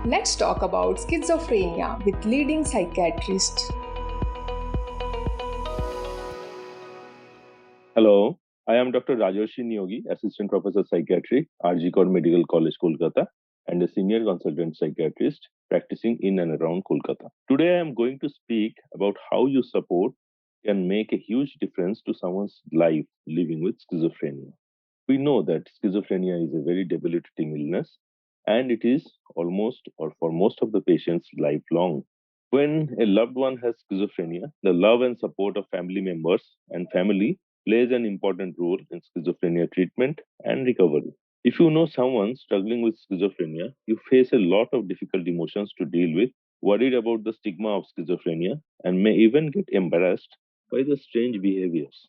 Let's talk about schizophrenia with leading psychiatrist. Hello, I am Dr. Rajarshi Neogi, Assistant Professor Psychiatry, RG Kar Medical College, Kolkata, and a Senior Consultant Psychiatrist practicing in and around Kolkata. Today I am going to speak about how your support can make a huge difference to someone's life living with schizophrenia. We know that schizophrenia is a very debilitating illness and it is almost or for most of the patients lifelong. When a loved one has schizophrenia, the love and support of family members and family plays an important role in schizophrenia treatment and recovery. If you know someone struggling with schizophrenia, you face a lot of difficult emotions to deal with, worried about the stigma of schizophrenia, and may even get embarrassed by the strange behaviors.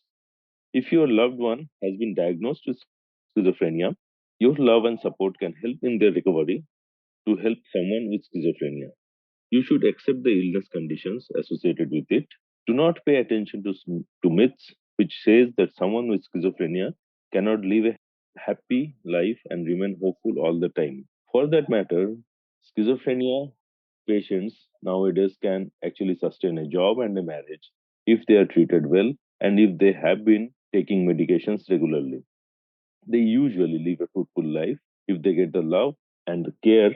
If your loved one has been diagnosed with schizophrenia, your love and support can help in their recovery to help someone with schizophrenia. You should accept the illness conditions associated with it. Do not pay attention to myths which says that someone with schizophrenia cannot live a happy life and remain hopeful all the time. For that matter, schizophrenia patients nowadays can actually sustain a job and a marriage if they are treated well and if they have been taking medications regularly. They usually live a fruitful life if they get the love and the care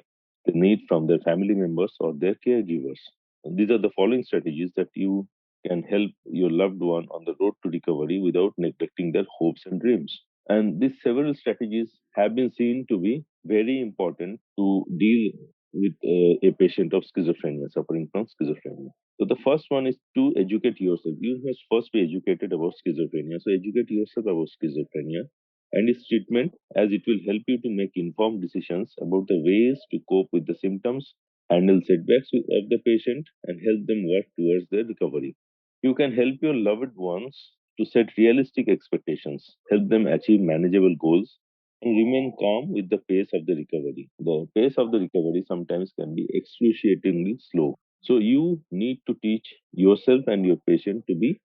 they need from their family members or their caregivers. And these are the following strategies that you can help your loved one on the road to recovery without neglecting their hopes and dreams. And these several strategies have been seen to be very important to deal with a patient of schizophrenia, suffering from schizophrenia. So the first one is to educate yourself. You must first be educated about schizophrenia. So educate yourself about schizophrenia and its treatment, as it will help you to make informed decisions about the ways to cope with the symptoms, handle setbacks of the patient, and help them work towards their recovery. You can help your loved ones to set realistic expectations, help them achieve manageable goals, and remain calm with the pace of the recovery. The pace of the recovery sometimes can be excruciatingly slow. So you need to teach yourself and your patient to be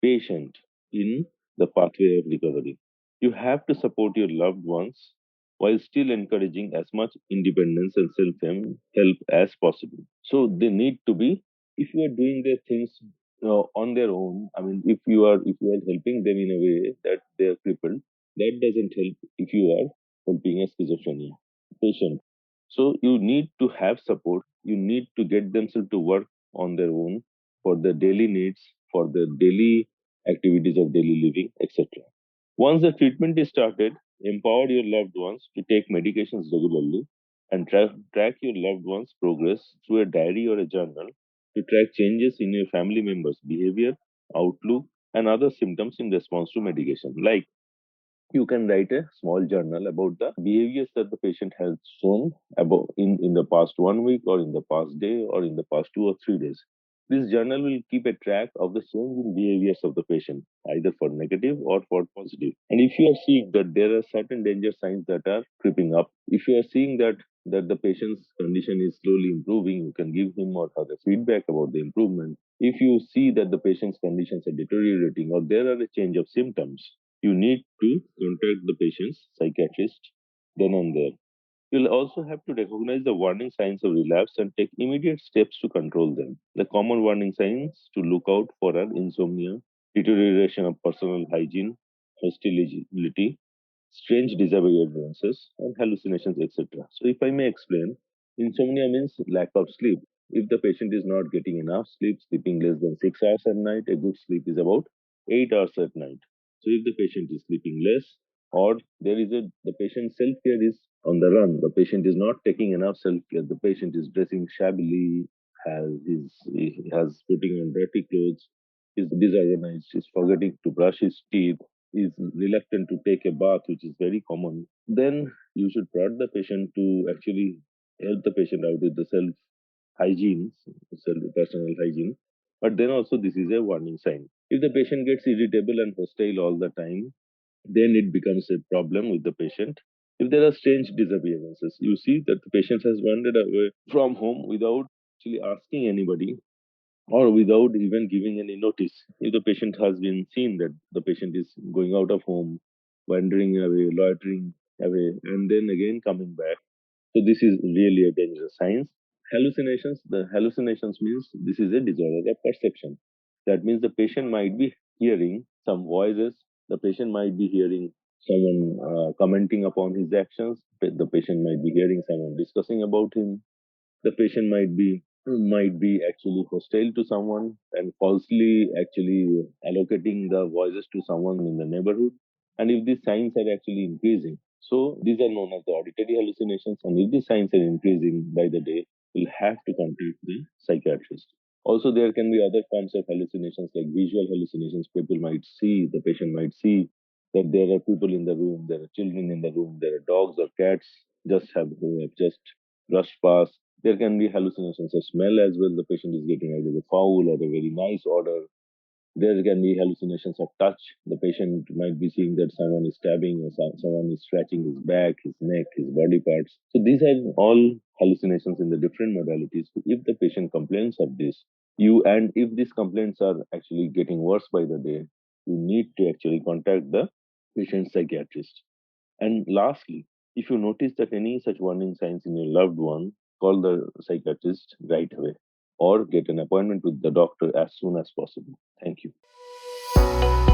patient in the pathway of recovery. You have to support your loved ones while still encouraging as much independence and self help as possible. So they need to be, if you are doing their things on their own, I mean, if you are helping them in a way that they are crippled, that doesn't help if you are helping a schizophrenia patient. So you need to have support. You need to get themselves to work on their own for their daily needs, for their daily activities of daily living, etc. Once the treatment is started, empower your loved ones to take medications regularly and track your loved ones' progress through a diary or a journal to track changes in your family members' behavior, outlook, and other symptoms in response to medication. Like you can write a small journal about the behaviors that the patient has shown about in the past 1 week or in the past day or in the past 2 or 3 days. This journal will keep a track of the change in behaviors of the patient, either for negative or for positive. And if you are seeing that there are certain danger signs that are creeping up, if you are seeing that the patient's condition is slowly improving, you can give him or her the feedback about the improvement. If you see that the patient's conditions are deteriorating or there are a change of symptoms, you need to contact the patient's psychiatrist then and there. You'll also have to recognize the warning signs of relapse and take immediate steps to control them. The common warning signs to look out for are insomnia, deterioration of personal hygiene, hostility, strange disappearances, and hallucinations, etc. So, if I may explain, insomnia means lack of sleep. If the patient is not getting enough sleep, sleeping less than 6 hours at night, a good sleep is about 8 hours at night. So, if the patient is sleeping less, or there is a the patient's self care is on the run, the patient is not taking enough self care, the patient is dressing shabbily, he has putting on dirty clothes, is disorganized, is forgetting to brush his teeth, is reluctant to take a bath, which is very common, then you should prod the patient to actually help the patient out with the self hygiene, self personal hygiene. But then also this is a warning sign. If the patient gets irritable and hostile all the time, then it becomes a problem with the patient. If there are strange disappearances, you see that the patient has wandered away from home without actually asking anybody or without even giving any notice. If the patient has been seen that the patient is going out of home, wandering away, loitering away, and then again coming back, So this is really a dangerous sign. The hallucinations means this is a disorder of perception. That means the patient might be hearing some voices, the patient might be hearing someone commenting upon his actions, the patient might be hearing someone discussing about him, the patient might be actually hostile to someone and falsely actually allocating the voices to someone in the neighborhood. And if these signs are actually increasing, so these are known as the auditory hallucinations. And if these signs are increasing by the day, we'll have to contact the psychiatrist. Also, there can be other forms of hallucinations like visual hallucinations. People might see, the patient might see that there are people in the room, there are children in the room, there are dogs or cats who have just rushed past. There can be hallucinations of smell as well. The patient is getting either a foul or a very nice odor. There can be hallucinations of touch. The patient might be seeing that someone is stabbing or someone is scratching his back, his neck, his body parts. So these are all hallucinations in the different modalities. So if the patient complains of this, if these complaints are actually getting worse by the day, you need to actually contact the patient psychiatrist. And lastly, if you notice that any such warning signs in your loved one, call the psychiatrist right away or get an appointment with the doctor as soon as possible. Thank you.